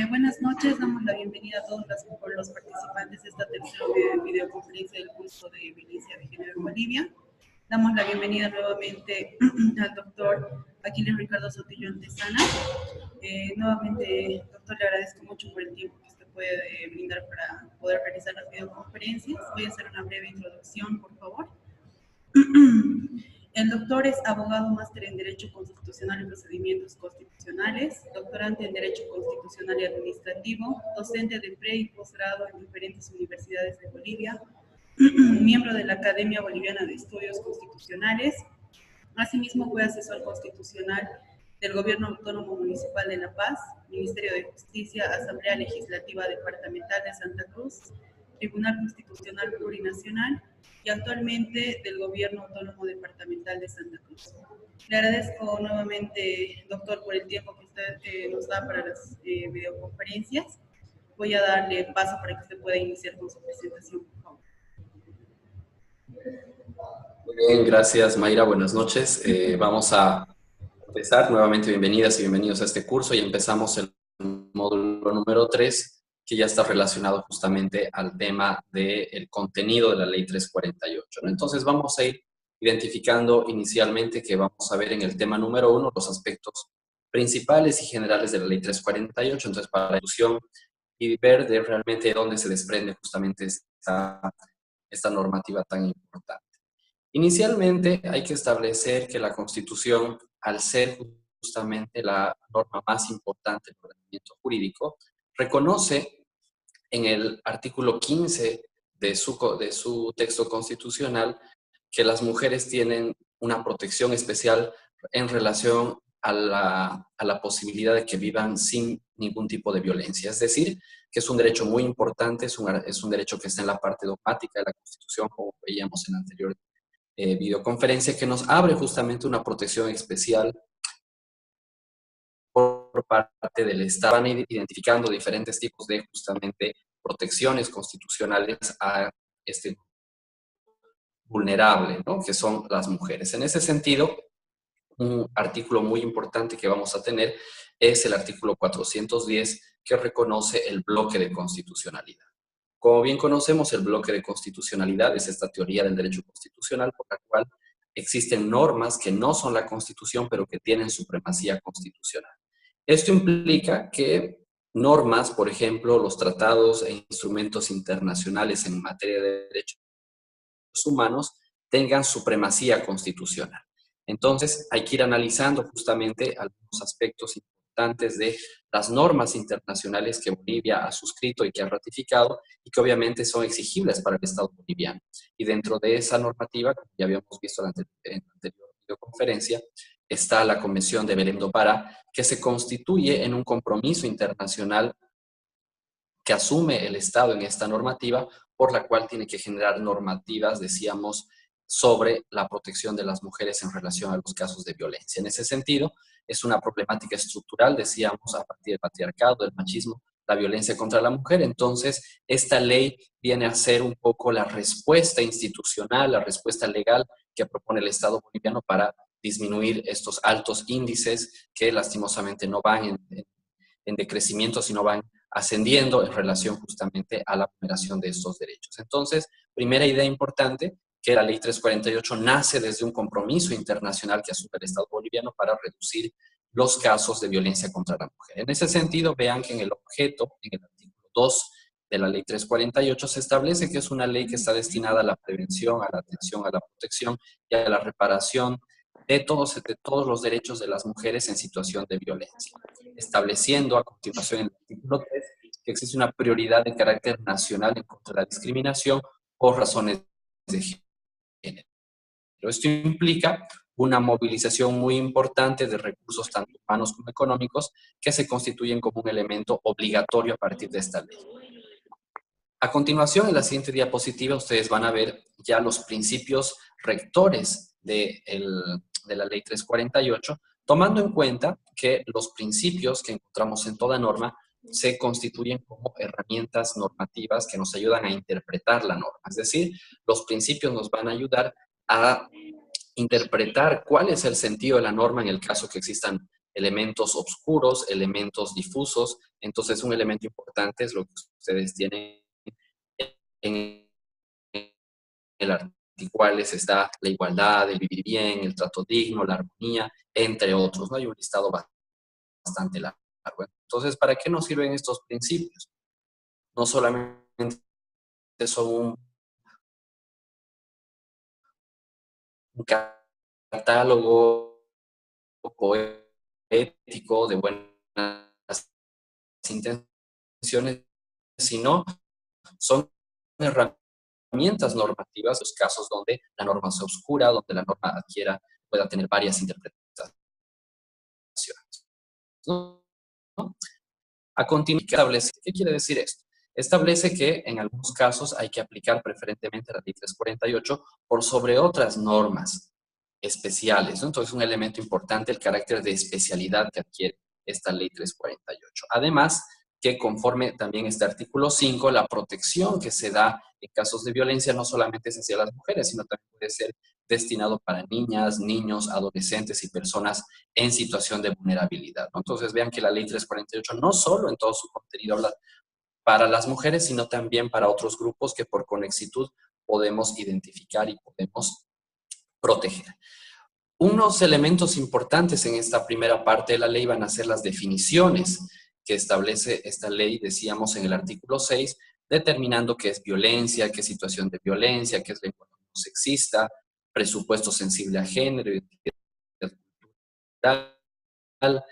Buenas noches, damos la bienvenida a todos los participantes de esta tercera videoconferencia del curso de Violencia de Género en Bolivia. Damos la bienvenida nuevamente al doctor Aquiles Ricardo Sotillo Antesana. Nuevamente, doctor, le agradezco mucho por el tiempo que usted puede brindar para poder realizar las videoconferencias. Voy a hacer una breve introducción, por favor. El doctor es abogado máster en Derecho Constitucional y Procedimientos Constitucionales, doctorante en Derecho Constitucional y Administrativo, docente de pre y posgrado en diferentes universidades de Bolivia, miembro de la Academia Boliviana de Estudios Constitucionales. Asimismo, fue asesor constitucional del Gobierno Autónomo Municipal de La Paz, Ministerio de Justicia, Asamblea Legislativa Departamental de Santa Cruz, Tribunal Constitucional Plurinacional y actualmente del Gobierno Autónomo Departamental de Santa Cruz. Le agradezco nuevamente, doctor, por el tiempo que usted nos da para las videoconferencias. Voy a darle paso para que usted pueda iniciar con su presentación, por favor. Muy bien, gracias Mayra, buenas noches. Vamos a empezar. Nuevamente bienvenidas y bienvenidos a este curso y empezamos el módulo número 3, que ya está relacionado justamente al tema del contenido de la Ley 348, ¿no? Entonces vamos a ir identificando inicialmente que vamos a ver en el tema número 1 los aspectos principales y generales de la Ley 348, entonces para la discusión y ver de realmente de dónde se desprende justamente esta normativa tan importante. Inicialmente hay que establecer que la Constitución, al ser justamente la norma más importante del ordenamiento jurídico, reconoce en el artículo 15 de su texto constitucional que las mujeres tienen una protección especial en relación a la posibilidad de que vivan sin ningún tipo de violencia. Es decir, que es un derecho muy importante, es un derecho que está en la parte dogmática de la Constitución, como veíamos en la anterior videoconferencia, que nos abre justamente una protección especial por parte del Estado. Van identificando diferentes tipos de justamente protecciones constitucionales a este vulnerable, ¿no? Que son las mujeres. En ese sentido, un artículo muy importante que vamos a tener es el artículo 410, que reconoce el bloque de constitucionalidad. Como bien conocemos, el bloque de constitucionalidad es esta teoría del derecho constitucional por la cual existen normas que no son la Constitución, pero que tienen supremacía constitucional. Esto implica que normas, por ejemplo, los tratados e instrumentos internacionales en materia de derechos humanos, tengan supremacía constitucional. Entonces, hay que ir analizando justamente algunos aspectos importantes de las normas internacionales que Bolivia ha suscrito y que ha ratificado y que obviamente son exigibles para el Estado boliviano. Y dentro de esa normativa, como ya habíamos visto en la anterior videoconferencia, está la Convención de Belém do Pará, que se constituye en un compromiso internacional que asume el Estado en esta normativa, por la cual tiene que generar normativas, decíamos, sobre la protección de las mujeres en relación a los casos de violencia. En ese sentido, es una problemática estructural, decíamos, a partir del patriarcado, del machismo, la violencia contra la mujer. Entonces, esta ley viene a ser un poco la respuesta institucional, la respuesta legal que propone el Estado boliviano para disminuir estos altos índices que lastimosamente no van en decrecimiento, sino van ascendiendo en relación justamente a la vulneración de estos derechos. Entonces, primera idea importante, que la Ley 348 nace desde un compromiso internacional que asume el Estado boliviano para reducir los casos de violencia contra la mujer. En ese sentido, vean que en el objeto, en el artículo 2 de la Ley 348, se establece que es una ley que está destinada a la prevención, a la atención, a la protección y a la reparación de todos los derechos de las mujeres en situación de violencia, estableciendo a continuación en el artículo 3 que existe una prioridad de carácter nacional en contra de la discriminación por razones de género. Esto implica una movilización muy importante de recursos tanto humanos como económicos que se constituyen como un elemento obligatorio a partir de esta ley. A continuación, en la siguiente diapositiva, ustedes van a ver ya los principios rectores de la Ley 348, tomando en cuenta que los principios que encontramos en toda norma se constituyen como herramientas normativas que nos ayudan a interpretar la norma. Es decir, los principios nos van a ayudar a interpretar cuál es el sentido de la norma en el caso que existan elementos oscuros, elementos difusos. Entonces, un elemento importante es lo que ustedes tienen en el artículo, cuáles está la igualdad, el vivir bien, el trato digno, la armonía, entre otros, ¿no? Hay un listado bastante largo. Entonces, ¿para qué nos sirven estos principios? No solamente son un catálogo poético de buenas intenciones, sino son herramientas normativas, los casos donde la norma sea oscura, donde la norma pueda tener varias interpretaciones, ¿no? A continuación, establece, ¿qué quiere decir esto? Establece que en algunos casos hay que aplicar preferentemente la ley 348 por sobre otras normas especiales, ¿no? Entonces, un elemento importante, el carácter de especialidad que adquiere esta ley 348. Además, que conforme también este artículo 5, la protección que se da en casos de violencia no solamente es hacia las mujeres, sino también puede ser destinado para niñas, niños, adolescentes y personas en situación de vulnerabilidad, ¿no? Entonces, vean que la ley 348 no solo en todo su contenido habla para las mujeres, sino también para otros grupos que por conexitud podemos identificar y podemos proteger. Unos elementos importantes en esta primera parte de la ley van a ser las definiciones que establece esta ley, decíamos en el artículo 6, determinando qué es violencia, qué es situación de violencia, qué es lenguaje no sexista, presupuesto sensible a género, identidad cultural,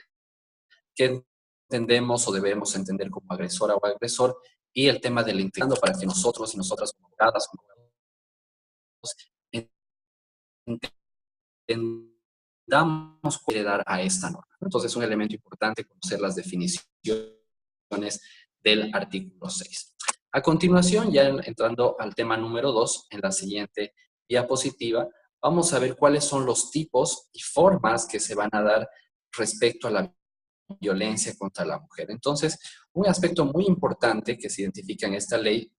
qué entendemos o debemos entender como agresora o agresor, y el tema del integrando para que nosotros y nosotras como abogadas, como abogados, entendamos cuál dar a esta norma. Entonces, es un elemento importante conocer las definiciones del artículo 6. A continuación, ya entrando al tema número 2, en la siguiente diapositiva, vamos a ver cuáles son los tipos y formas que se van a dar respecto a la violencia contra la mujer. Entonces, un aspecto muy importante que se identifica en esta ley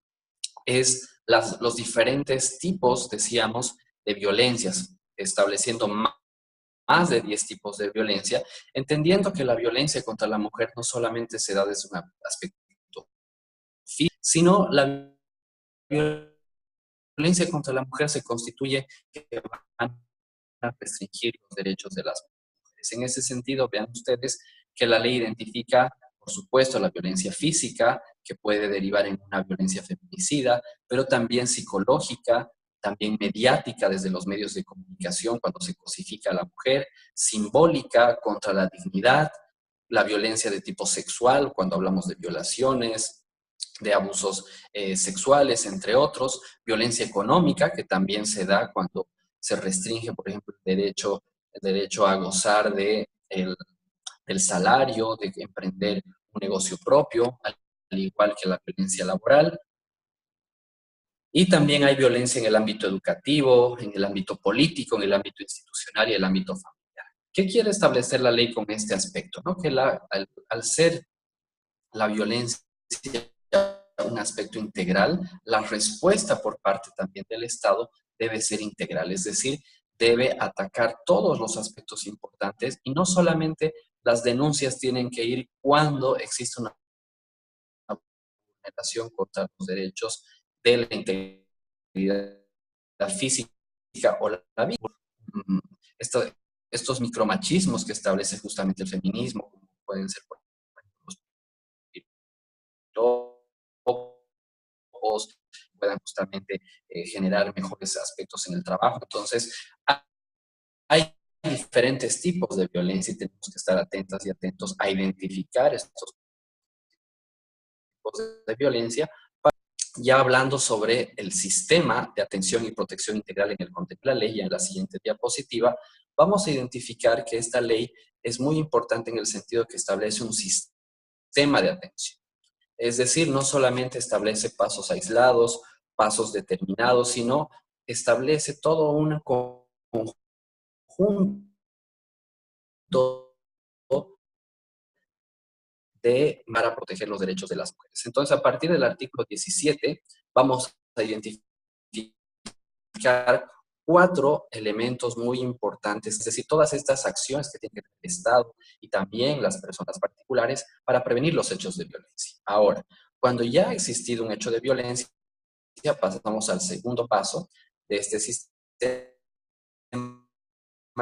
es los diferentes tipos, decíamos, de violencias, estableciendo más de 10 tipos de violencia, entendiendo que la violencia contra la mujer no solamente se da desde un aspecto físico, sino la violencia contra la mujer se constituye que van a restringir los derechos de las mujeres. En ese sentido, vean ustedes que la ley identifica, por supuesto, la violencia física, que puede derivar en una violencia feminicida, pero también psicológica, también mediática desde los medios de comunicación cuando se cosifica a la mujer, simbólica contra la dignidad, la violencia de tipo sexual, cuando hablamos de violaciones, de abusos sexuales, entre otros, violencia económica, que también se da cuando se restringe, por ejemplo, el derecho a gozar del salario, de emprender un negocio propio, al igual que la violencia laboral. Y también hay violencia en el ámbito educativo, en el ámbito político, en el ámbito institucional y el ámbito familiar. ¿Qué quiere establecer la ley con este aspecto? ¿No? Que al ser la violencia un aspecto integral, la respuesta por parte también del Estado debe ser integral, es decir, debe atacar todos los aspectos importantes y no solamente las denuncias tienen que ir cuando existe una vulneración contra los derechos de la integridad física o la vida. Esto, estos micromachismos que establece justamente el feminismo, como pueden ser por ejemplo, puedan justamente generar mejores aspectos en el trabajo. Entonces, hay diferentes tipos de violencia y tenemos que estar atentas y atentos a identificar estos tipos de violencia. Ya hablando sobre el sistema de atención y protección integral en el contenido de la ley, en la siguiente diapositiva, vamos a identificar que esta ley es muy importante en el sentido que establece un sistema de atención. Es decir, no solamente establece pasos aislados, pasos determinados, sino establece todo un conjunto para proteger los derechos de las mujeres. Entonces, a partir del artículo 17, vamos a identificar 4 elementos muy importantes, es decir, todas estas acciones que tiene que tener el Estado y también las personas particulares para prevenir los hechos de violencia. Ahora, cuando ya ha existido un hecho de violencia, pasamos al segundo paso de este sistema,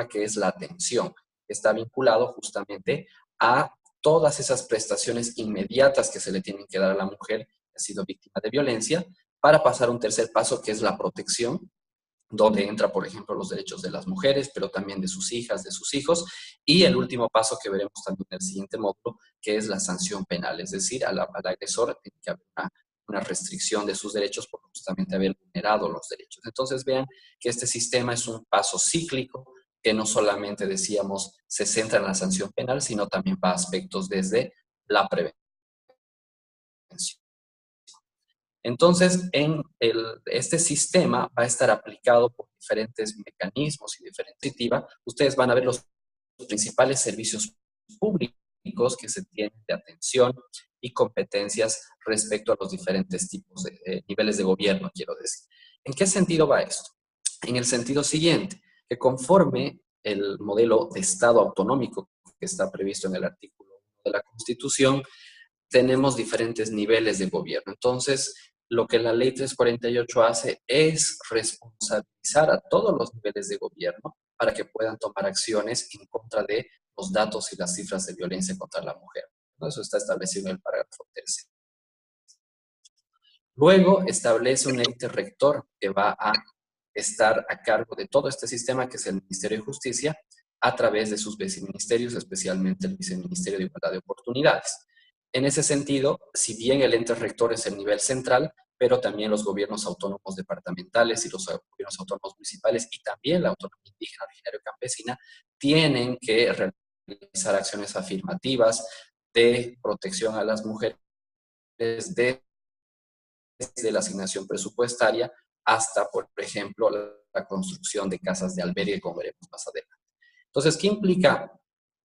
que es la atención, que está vinculado justamente a todas esas prestaciones inmediatas que se le tienen que dar a la mujer que ha sido víctima de violencia, para pasar a un tercer paso, que es la protección, donde entra, por ejemplo, los derechos de las mujeres, pero también de sus hijas, de sus hijos, y el último paso que veremos también en el siguiente módulo, que es la sanción penal, es decir, al agresor tiene que haber una restricción de sus derechos por justamente haber vulnerado los derechos. Entonces vean que este sistema es un paso cíclico, que no solamente, decíamos, se centra en la sanción penal, sino también va a aspectos desde la prevención. Entonces, este sistema va a estar aplicado por diferentes mecanismos y diferentes iniciativas. Ustedes van a ver los principales servicios públicos que se tienen de atención y competencias respecto a los diferentes tipos de niveles de gobierno, quiero decir. ¿En qué sentido va esto? En el sentido siguiente, que conforme el modelo de Estado autonómico que está previsto en el artículo 1 de la Constitución, tenemos diferentes niveles de gobierno. Entonces, lo que la ley 348 hace es responsabilizar a todos los niveles de gobierno para que puedan tomar acciones en contra de los datos y las cifras de violencia contra la mujer. Eso está establecido en el parágrafo 3. Luego establece un ente rector que va a estar a cargo de todo este sistema, que es el Ministerio de Justicia, a través de sus viceministerios, especialmente el Viceministerio de Igualdad de Oportunidades. En ese sentido, si bien el ente rector es el nivel central, pero también los gobiernos autónomos departamentales y los gobiernos autónomos municipales y también la autonomía indígena, originaria y campesina tienen que realizar acciones afirmativas de protección a las mujeres desde la asignación presupuestaria hasta, por ejemplo, la construcción de casas de albergue, como veremos más adelante. Entonces, ¿qué implica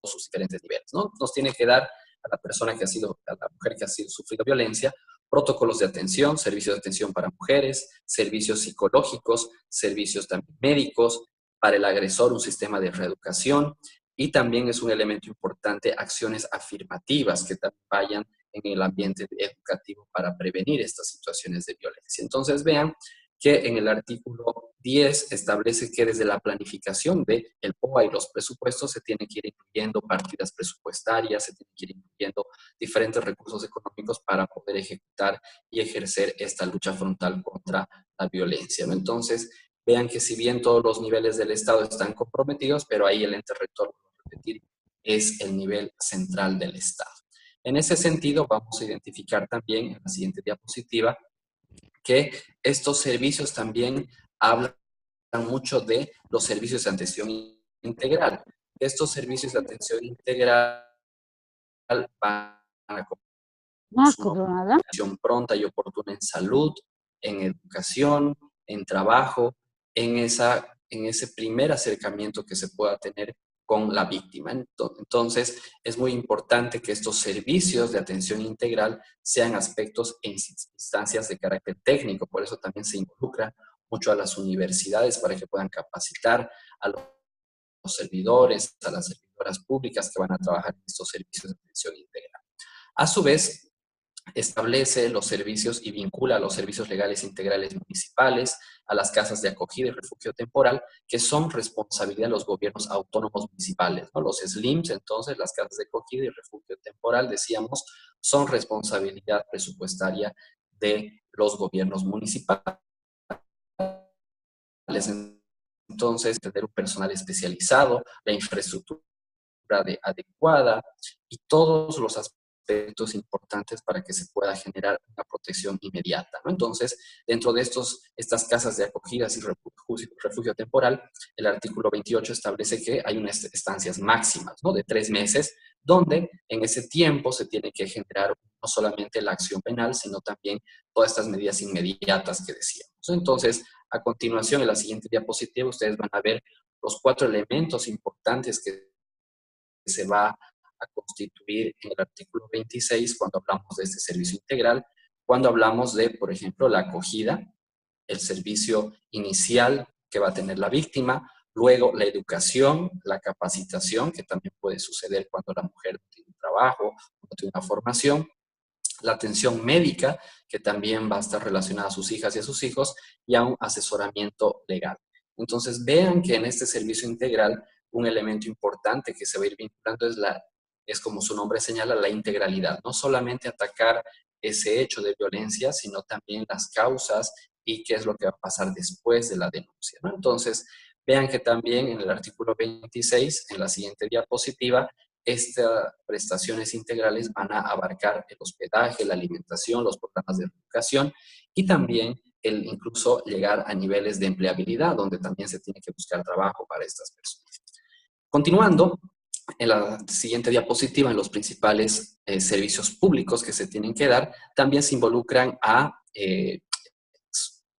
sus diferentes niveles? ¿No? Nos tiene que dar a la persona que ha sido, a la mujer que ha sido sufrido violencia, protocolos de atención, servicios de atención para mujeres, servicios psicológicos, servicios también médicos, para el agresor un sistema de reeducación, y también es un elemento importante acciones afirmativas que también vayan en el ambiente educativo para prevenir estas situaciones de violencia. Entonces vean que en el artículo 10 establece que desde la planificación del POA y los presupuestos se tienen que ir incluyendo partidas presupuestarias, se tienen que ir incluyendo diferentes recursos económicos para poder ejecutar y ejercer esta lucha frontal contra la violencia, ¿no? Entonces, vean que si bien todos los niveles del Estado están comprometidos, pero ahí el ente rector, vuelvo a repetir, es el nivel central del Estado. En ese sentido, vamos a identificar también en la siguiente diapositiva que estos servicios también hablan mucho de los servicios de atención integral. Estos servicios de atención integral van a una atención pronta y oportuna en salud, en educación, en trabajo, en ese primer acercamiento que se pueda tener con la víctima. Entonces, es muy importante que estos servicios de atención integral sean aspectos en instancias de carácter técnico. Por eso también se involucra mucho a las universidades para que puedan capacitar a los servidores, a las servidoras públicas que van a trabajar en estos servicios de atención integral. A su vez, establece los servicios y vincula a los servicios legales integrales municipales, a las casas de acogida y refugio temporal, que son responsabilidad de los gobiernos autónomos municipales, ¿no? Los SLIMs, entonces, las casas de acogida y refugio temporal, decíamos, son responsabilidad presupuestaria de los gobiernos municipales. Entonces, tener un personal especializado, la infraestructura adecuada y todos los aspectos importantes para que se pueda generar una protección inmediata, ¿no? Entonces, dentro de estas casas de acogidas y refugio temporal, el artículo 28 establece que hay unas estancias máximas, ¿no? De 3 meses, donde en ese tiempo se tiene que generar no solamente la acción penal, sino también todas estas medidas inmediatas que decíamos. Entonces, a continuación, en la siguiente diapositiva, ustedes van a ver los 4 elementos importantes que se va a constituir en el artículo 26 cuando hablamos de este servicio integral, cuando hablamos de, por ejemplo, la acogida, el servicio inicial, que va a tener la víctima, luego la educación, la capacitación, que también puede suceder cuando la mujer no tiene un trabajo, no tiene una formación, la atención médica, que también va a estar relacionada a sus hijas y a sus hijos, y a un asesoramiento legal. Entonces, vean que en este servicio integral, un elemento importante que se va a ir vinculando es como su nombre señala, la integralidad. No solamente atacar ese hecho de violencia, sino también las causas y qué es lo que va a pasar después de la denuncia, ¿no? Entonces, vean que también en el artículo 26, en la siguiente diapositiva, estas prestaciones integrales van a abarcar el hospedaje, la alimentación, los programas de educación y también incluso llegar a niveles de empleabilidad, donde también se tiene que buscar trabajo para estas personas. Continuando, en la siguiente diapositiva, en los principales servicios públicos que se tienen que dar, también se involucran a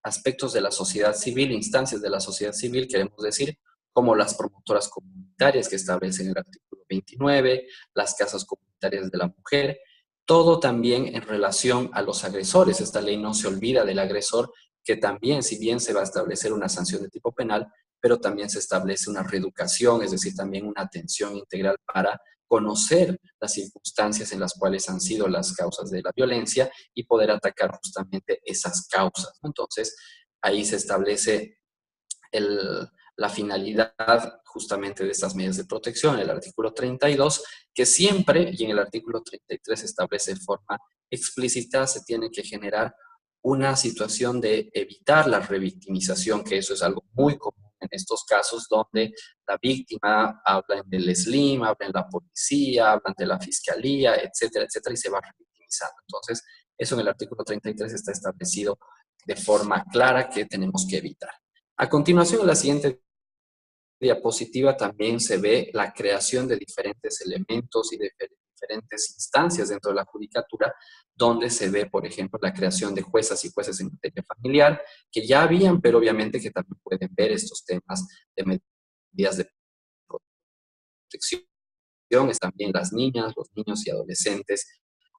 aspectos de la sociedad civil, instancias de la sociedad civil, queremos decir, como las promotoras comunitarias que establecen el artículo 29, las casas comunitarias de la mujer, todo también en relación a los agresores. Esta ley no se olvida del agresor, que también, si bien se va a establecer una sanción de tipo penal, pero también se establece una reeducación, es decir, también una atención integral para conocer las circunstancias en las cuales han sido las causas de la violencia y poder atacar justamente esas causas. Entonces, ahí se establece la finalidad justamente de estas medidas de protección, el artículo 32, que siempre, y en el artículo 33 establece de forma explícita, se tiene que generar una situación de evitar la revictimización, que eso es algo muy común en estos casos, donde la víctima habla en el SLIM, habla en la policía, habla ante la fiscalía, etcétera, etcétera, y se va revictimizando. Entonces, eso en el artículo 33 está establecido de forma clara que tenemos que evitar. A continuación, en la siguiente diapositiva también se ve la creación de diferentes elementos y de diferentes instancias dentro de la judicatura, donde se ve, por ejemplo, la creación de juezas y jueces en materia familiar, que ya habían, pero obviamente que también pueden ver estos temas de medidas de protección. También las niñas, los niños y adolescentes,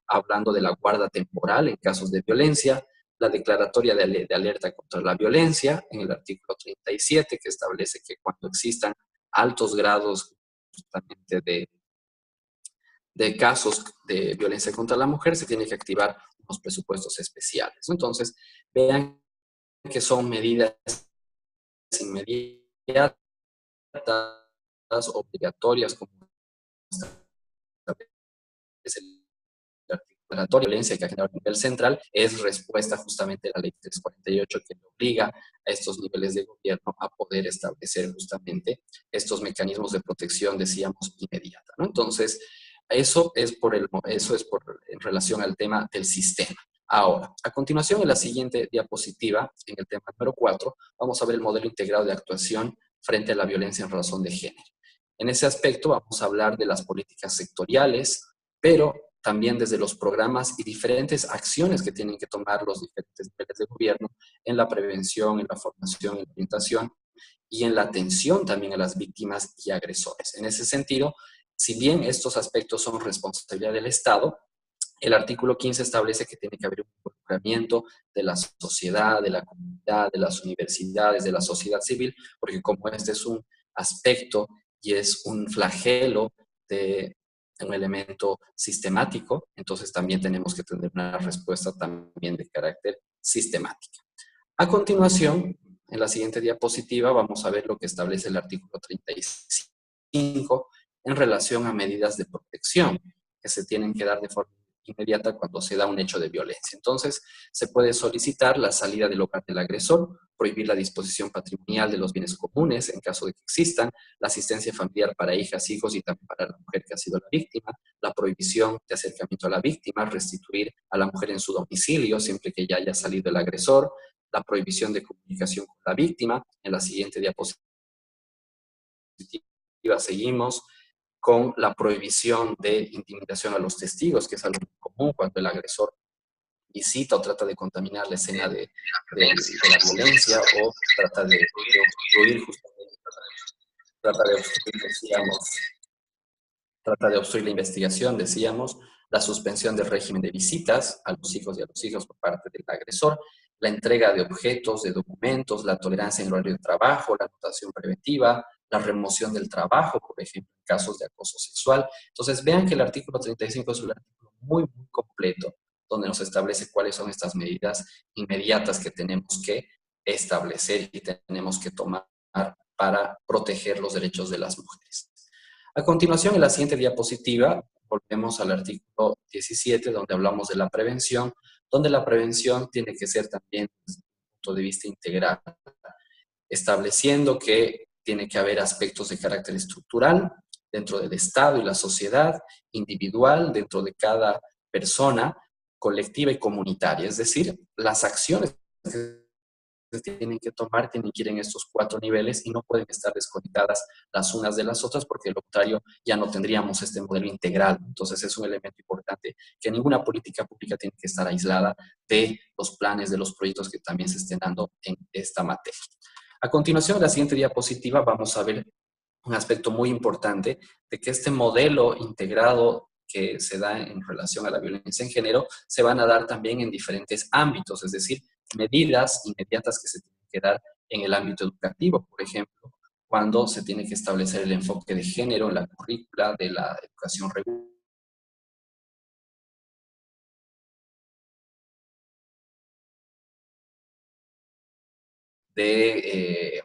hablando de la guarda temporal en casos de violencia, la declaratoria de alerta contra la violencia en el artículo 37, que establece que cuando existan altos grados justamente de casos de violencia contra la mujer, se tiene que activar unos presupuestos especiales. Entonces, vean que son medidas inmediatas, obligatorias, como es el la violencia que ha generado a nivel central, es respuesta justamente a la ley 348 que obliga a estos niveles de gobierno a poder establecer justamente estos mecanismos de protección, decíamos, inmediata, ¿no? Entonces, eso es en relación al tema del sistema. Ahora, a continuación, en la siguiente diapositiva, en el tema número 4, vamos a ver el modelo integrado de actuación frente a la violencia en razón de género. En ese aspecto vamos a hablar de las políticas sectoriales, pero también desde los programas y diferentes acciones que tienen que tomar los diferentes niveles de gobierno en la prevención, en la formación, en la orientación y en la atención también a las víctimas y agresores. En ese sentido, si bien estos aspectos son responsabilidad del Estado, el artículo 15 establece que tiene que haber un involucramiento de la sociedad, de la comunidad, de las universidades, de la sociedad civil, porque como este es un aspecto y es un flagelo de un elemento sistemático, entonces también tenemos que tener una respuesta también de carácter sistemática. A continuación, en la siguiente diapositiva, vamos a ver lo que establece el artículo 35 en relación a medidas de protección que se tienen que dar de forma inmediata cuando se da un hecho de violencia. Entonces, se puede solicitar la salida del hogar del agresor, prohibir la disposición patrimonial de los bienes comunes en caso de que existan, la asistencia familiar para hijas, hijos y también para la mujer que ha sido la víctima, la prohibición de acercamiento a la víctima, restituir a la mujer en su domicilio siempre que ya haya salido el agresor, la prohibición de comunicación con la víctima. En la siguiente diapositiva seguimos con la prohibición de intimidación a los testigos, que es algo muy común cuando el agresor visita o trata de contaminar la escena de la violencia o trata de obstruir justamente, trata de obstruir la investigación, decíamos, la suspensión del régimen de visitas a los hijos y a los hijos por parte del agresor la entrega de objetos, de documentos, la tolerancia en el horario de trabajo, la anotación preventiva, la remoción del trabajo, por ejemplo, en casos de acoso sexual. Entonces, vean que el artículo 35 es un artículo muy, muy completo, donde nos establece cuáles son estas medidas inmediatas que tenemos que establecer y tenemos que tomar para proteger los derechos de las mujeres. A continuación, en la siguiente diapositiva, volvemos al artículo 17, donde hablamos de la prevención, donde la prevención tiene que ser también desde un punto de vista integral, estableciendo que tiene que haber aspectos de carácter estructural dentro del Estado y la sociedad, individual dentro de cada persona, colectiva y comunitaria. Es decir, las acciones que se tienen que tomar tienen que ir en estos 4 niveles y no pueden estar desconectadas las unas de las otras, porque de lo contrario ya no tendríamos este modelo integral. Entonces es un elemento importante que ninguna política pública tiene que estar aislada de los planes, de los proyectos que también se estén dando en esta materia. A continuación, en la siguiente diapositiva vamos a ver un aspecto muy importante de que este modelo integrado que se da en relación a la violencia en género se van a dar también en diferentes ámbitos, es decir, medidas inmediatas que se tienen que dar en el ámbito educativo, por ejemplo, cuando se tiene que establecer el enfoque de género en la currícula de la educación regular, de,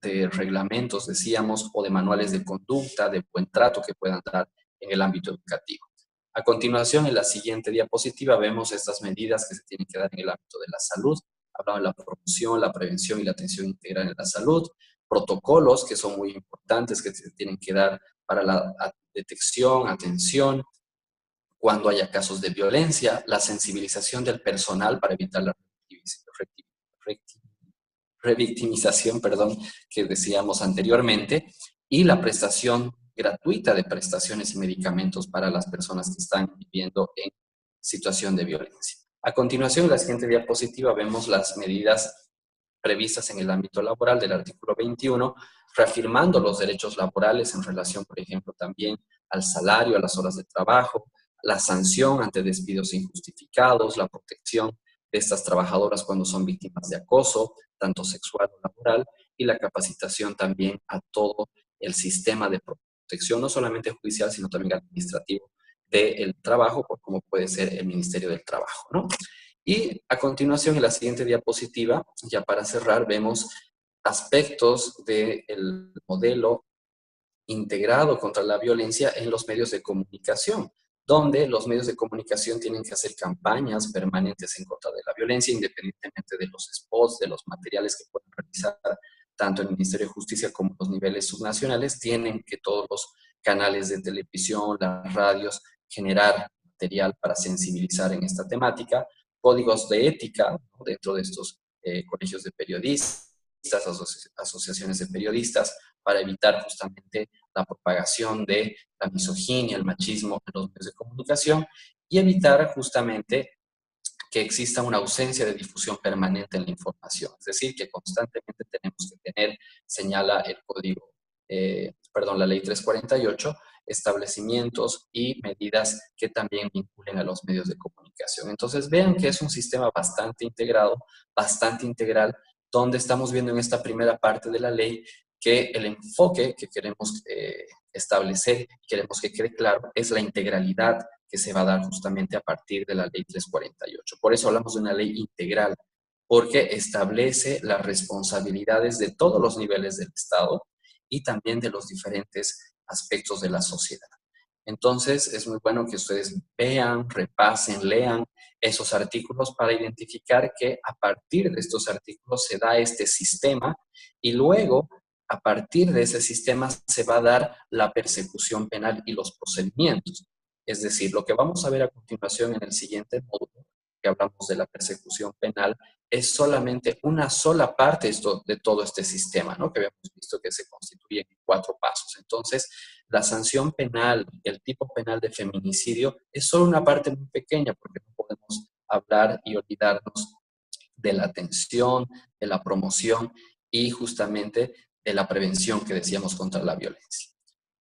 de reglamentos, decíamos, o de manuales de conducta, de buen trato que puedan dar en el ámbito educativo. A continuación, en la siguiente diapositiva, vemos estas medidas que se tienen que dar en el ámbito de la salud. Hablamos de la promoción, la prevención y la atención integral en la salud, protocolos que son muy importantes que se tienen que dar para la detección, atención, cuando haya casos de violencia, la sensibilización del personal para evitar la revictimización, perdón, que decíamos anteriormente, y la prestación gratuita de prestaciones y medicamentos para las personas que están viviendo en situación de violencia. A continuación, en la siguiente diapositiva, vemos las medidas previstas en el ámbito laboral del artículo 21, reafirmando los derechos laborales en relación, por ejemplo, también al salario, a las horas de trabajo, la sanción ante despidos injustificados, la protección de estas trabajadoras cuando son víctimas de acoso, tanto sexual o laboral, y la capacitación también a todo el sistema de protección, no solamente judicial, sino también administrativo del trabajo, como puede ser el Ministerio del Trabajo, ¿no? Y a continuación, en la siguiente diapositiva, ya para cerrar, vemos aspectos del modelo integrado contra la violencia en los medios de comunicación, donde los medios de comunicación tienen que hacer campañas permanentes en contra de la violencia, independientemente de los spots, de los materiales que pueden realizar tanto el Ministerio de Justicia como los niveles subnacionales, tienen que todos los canales de televisión, las radios, generar material para sensibilizar en esta temática, códigos de ética, ¿no?, dentro de estos colegios de periodistas, asociaciones de periodistas, para evitar justamente la propagación de la misoginia, el machismo en los medios de comunicación y evitar justamente que exista una ausencia de difusión permanente en la información. Es decir, que constantemente tenemos que tener, señala el código, la ley 348, establecimientos y medidas que también vinculen a los medios de comunicación. Entonces, vean que es un sistema bastante integrado, bastante integral, donde estamos viendo en esta primera parte de la ley que el enfoque que queremos establecer y queremos que quede claro es la integralidad que se va a dar justamente a partir de la ley 348. Por eso hablamos de una ley integral, porque establece las responsabilidades de todos los niveles del Estado y también de los diferentes aspectos de la sociedad. Entonces, es muy bueno que ustedes vean, repasen, lean esos artículos para identificar que a partir de estos artículos se da este sistema y luego, a partir de ese sistema, se va a dar la persecución penal y los procedimientos. Es decir, lo que vamos a ver a continuación en el siguiente módulo, que hablamos de la persecución penal, es solamente una sola parte de todo este sistema, ¿no?, que habíamos visto que se constituye en 4 pasos. Entonces, la sanción penal, el tipo penal de feminicidio, es solo una parte muy pequeña, porque no podemos hablar y olvidarnos de la atención, de la promoción y justamente de la prevención que decíamos contra la violencia.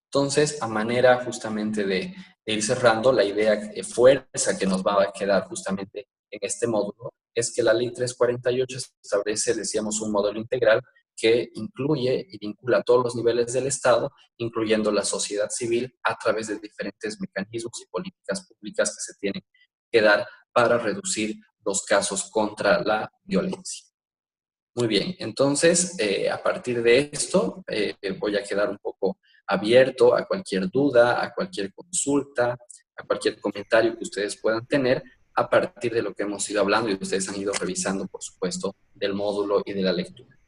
Entonces, a manera justamente de ir cerrando, la idea fuerza que nos va a quedar justamente en este módulo es que la Ley 348 establece, decíamos, un modelo integral que incluye y vincula a todos los niveles del Estado, incluyendo la sociedad civil, a través de diferentes mecanismos y políticas públicas que se tienen que dar para reducir los casos contra la violencia. Muy bien, entonces, a partir de esto, voy a quedar un poco abierto a cualquier duda, a cualquier consulta, a cualquier comentario que ustedes puedan tener a partir de lo que hemos ido hablando y ustedes han ido revisando, por supuesto, del módulo y de la lectura.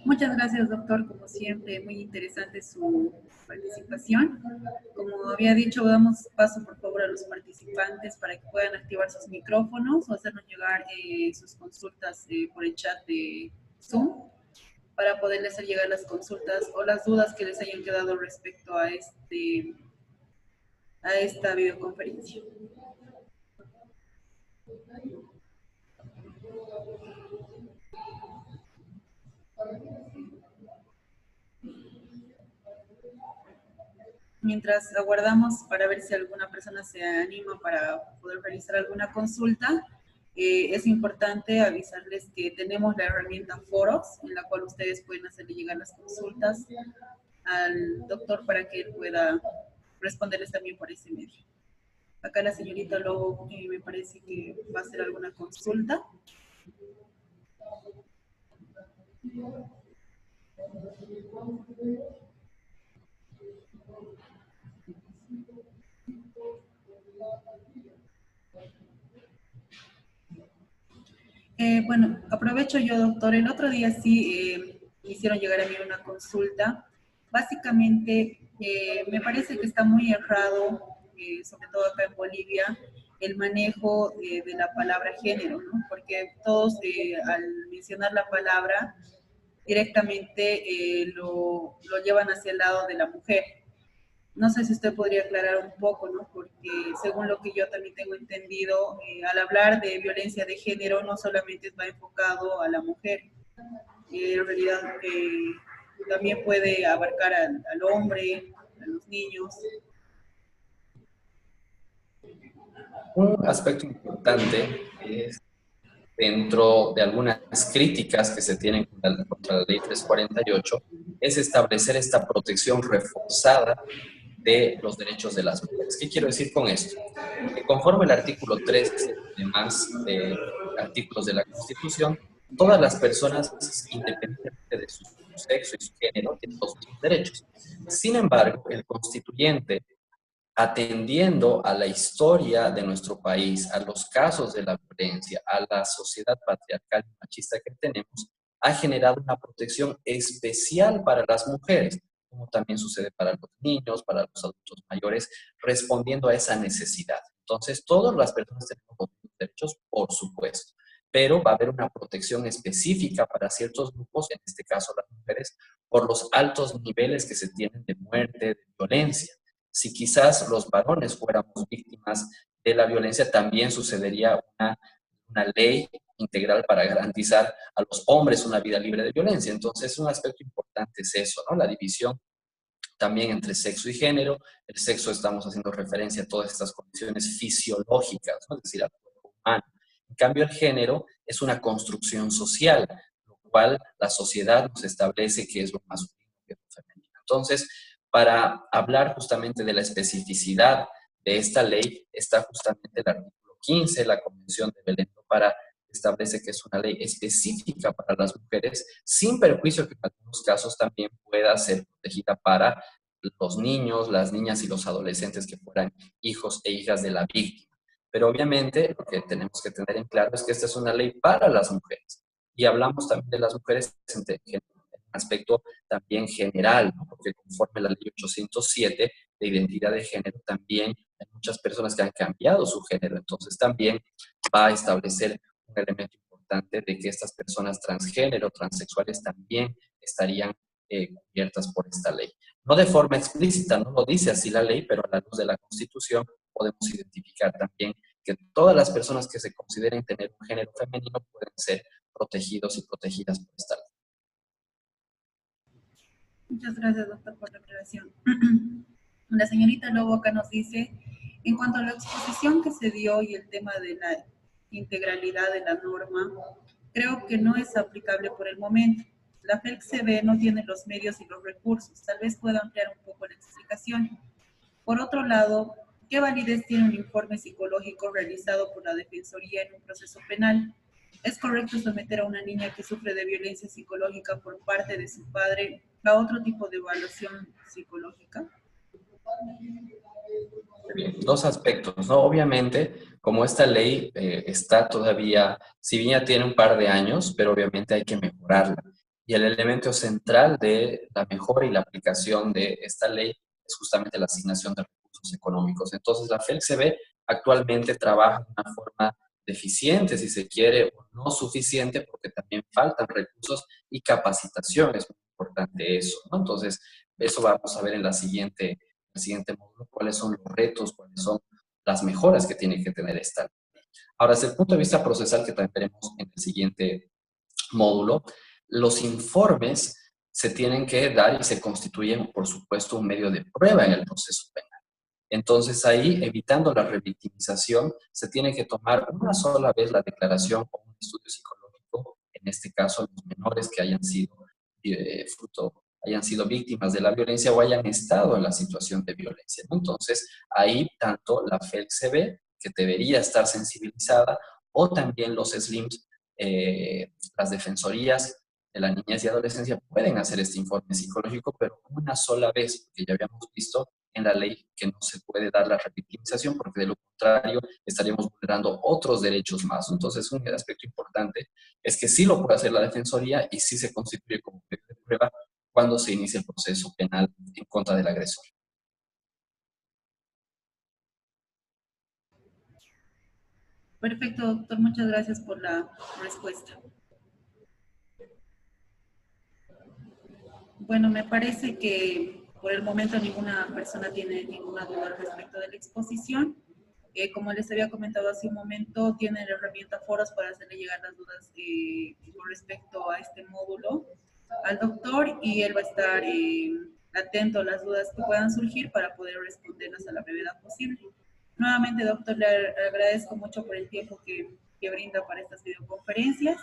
Muchas gracias, doctor. Como siempre, muy interesante su participación. Como había dicho, damos paso, por favor, a los participantes para que puedan activar sus micrófonos o hacernos llegar sus consultas por el chat de Zoom para poderles hacer llegar las consultas o las dudas que les hayan quedado respecto a esta videoconferencia. Mientras aguardamos para ver si alguna persona se anima para poder realizar alguna consulta, es importante avisarles que tenemos la herramienta Foros, en la cual ustedes pueden hacerle llegar las consultas al doctor para que él pueda responderles también por ese medio. Acá la señorita Lobo me parece que va a hacer alguna consulta. Bueno, aprovecho yo, doctor. El otro día sí me hicieron llegar a mí una consulta. Básicamente, me parece que está muy errado, sobre todo acá en Bolivia, el manejo de la palabra género, ¿no? Porque todos, al mencionar la palabra, directamente lo llevan hacia el lado de la mujer. No sé si usted podría aclarar un poco, ¿no? Porque según lo que yo también tengo entendido, al hablar de violencia de género no solamente va enfocado a la mujer, en realidad también puede abarcar al hombre, a los niños. Un aspecto importante es, dentro de algunas críticas que se tienen contra la Ley 348, es establecer esta protección reforzada de los derechos de las mujeres. ¿Qué quiero decir con esto? Que conforme el artículo 13 y demás artículos de la Constitución, todas las personas, independientemente de su sexo y su género, tienen los mismos derechos. Sin embargo, el constituyente, atendiendo a la historia de nuestro país, a los casos de la violencia, a la sociedad patriarcal y machista que tenemos, ha generado una protección especial para las mujeres, como también sucede para los niños, para los adultos mayores, respondiendo a esa necesidad. Entonces, todas las personas tenemos los mismos derechos, por supuesto, pero va a haber una protección específica para ciertos grupos, en este caso las mujeres, por los altos niveles que se tienen de muerte, de violencia. Si quizás los varones fuéramos víctimas de la violencia, también sucedería una ley integral para garantizar a los hombres una vida libre de violencia. Entonces, un aspecto importante es eso, ¿no? La división también entre sexo y género. El sexo, estamos haciendo referencia a todas estas condiciones fisiológicas, ¿no? Es decir, al cuerpo humano. En cambio, el género es una construcción social, lo cual la sociedad nos establece que es lo masculino, que es lo femenino. Entonces, para hablar justamente de la especificidad de esta ley, está justamente el artículo 15 de la Convención de Belén do Pará, establece que es una ley específica para las mujeres, sin perjuicio que en algunos casos también pueda ser protegida para los niños, las niñas y los adolescentes que fueran hijos e hijas de la víctima. Pero obviamente lo que tenemos que tener en claro es que esta es una ley para las mujeres. Y hablamos también de las mujeres en aspecto también general, ¿no? Porque conforme la ley 807 de identidad de género, también hay muchas personas que han cambiado su género. Entonces también va a establecer un elemento importante de que estas personas transgénero, transexuales también estarían cubiertas por esta ley. No de forma explícita, no lo dice así la ley, pero a la luz de la Constitución podemos identificar también que todas las personas que se consideren tener un género femenino pueden ser protegidos y protegidas por esta ley. Muchas gracias, doctor, por la aclaración. La señorita Lobo acá nos dice, en cuanto a la exposición que se dio y el tema de la integralidad de la norma, creo que no es aplicable por el momento. La FELC-CB no tiene los medios y los recursos. Tal vez pueda ampliar un poco la explicación. Por otro lado, ¿qué validez tiene un informe psicológico realizado por la Defensoría en un proceso penal? ¿Es correcto someter a una niña que sufre de violencia psicológica por parte de su padre a otro tipo de evaluación psicológica? Bien, dos aspectos, ¿no? Obviamente, como esta ley está todavía, si bien ya tiene un par de años, pero obviamente hay que mejorarla. Y el elemento central de la mejora y la aplicación de esta ley es justamente la asignación de recursos económicos. Entonces, la FELCB actualmente trabaja de una forma deficiente, si se quiere, o no suficiente, porque también faltan recursos y capacitación, es muy importante eso, ¿no? Entonces, eso vamos a ver en el siguiente módulo, cuáles son los retos, cuáles son las mejoras que tiene que tener esta ley. Ahora, desde el punto de vista procesal, que también veremos en el siguiente módulo, los informes se tienen que dar y se constituyen, por supuesto, un medio de prueba en el proceso penal. Entonces, ahí, evitando la revictimización, se tiene que tomar una sola vez la declaración o un estudio psicológico, en este caso, los menores que hayan sido víctimas de la violencia o hayan estado en la situación de violencia, ¿no? Entonces, ahí tanto la FELC-CB, que debería estar sensibilizada, o también los SLIMs, las defensorías de la niñez y adolescencia pueden hacer este informe psicológico, pero una sola vez, porque ya habíamos visto en la ley que no se puede dar la revictimización, porque de lo contrario estaríamos vulnerando otros derechos más. Entonces, un aspecto importante es que sí lo puede hacer la Defensoría y sí se constituye como medio de prueba cuando se inicia el proceso penal en contra del agresor. Perfecto, doctor. Muchas gracias por la respuesta. Bueno, me parece que por el momento ninguna persona tiene ninguna duda respecto de la exposición. Como les había comentado hace un momento, tienen la herramienta foros para hacerle llegar las dudas con respecto a este módulo al doctor y él va a estar atento a las dudas que puedan surgir para poder responderlas a la brevedad posible. Nuevamente, doctor, le agradezco mucho por el tiempo que brinda para estas videoconferencias.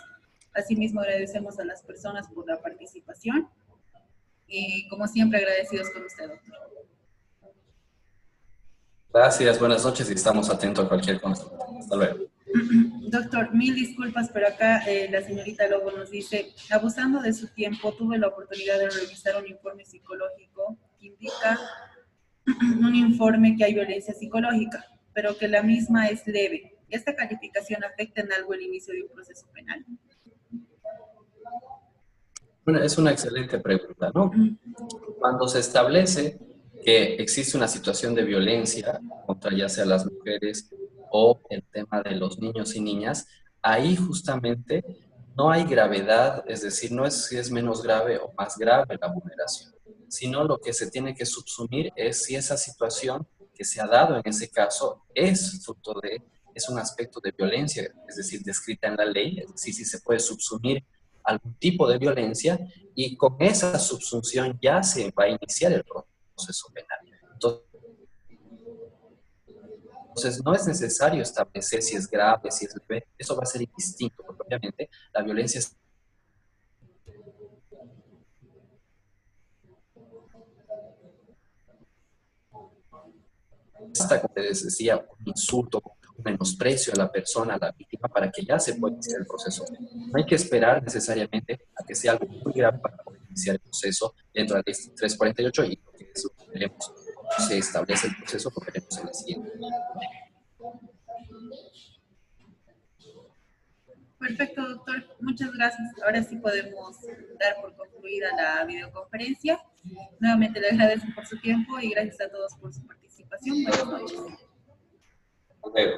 Asimismo, agradecemos a las personas por la participación y, como siempre, agradecidos con usted, doctor. Gracias, buenas noches y estamos atentos a cualquier consulta. Hasta luego. Doctor, mil disculpas, pero acá la señorita Lobo nos dice, abusando de su tiempo, tuve la oportunidad de revisar un informe psicológico que indica un informe que hay violencia psicológica, pero que la misma es leve. ¿Esta calificación afecta en algo el inicio de un proceso penal? Bueno, es una excelente pregunta, ¿no? Cuando se establece que existe una situación de violencia contra ya sea las mujeres o el tema de los niños y niñas, ahí justamente no hay gravedad, es decir, no es si es menos grave o más grave la vulneración, sino lo que se tiene que subsumir es si esa situación que se ha dado en ese caso es fruto de, es un aspecto de violencia, es decir, descrita en la ley, es decir, si se puede subsumir algún tipo de violencia y con esa subsunción ya se va a iniciar el proceso penal. Entonces, no es necesario establecer si es grave, si es leve, eso va a ser indistinto, porque obviamente la violencia está, como les decía, un insulto, un menosprecio a la persona, a la víctima, para que ya se pueda iniciar el proceso. No hay que esperar necesariamente a que sea algo muy grave para poder iniciar el proceso dentro de la ley 348 y lo que es lo que veremos, se establece el proceso, lo veremos en la siguiente. Perfecto, doctor. Muchas gracias. Ahora sí podemos dar por concluida la videoconferencia. Nuevamente le agradezco por su tiempo y gracias a todos por su participación. Buenas noches. Okay.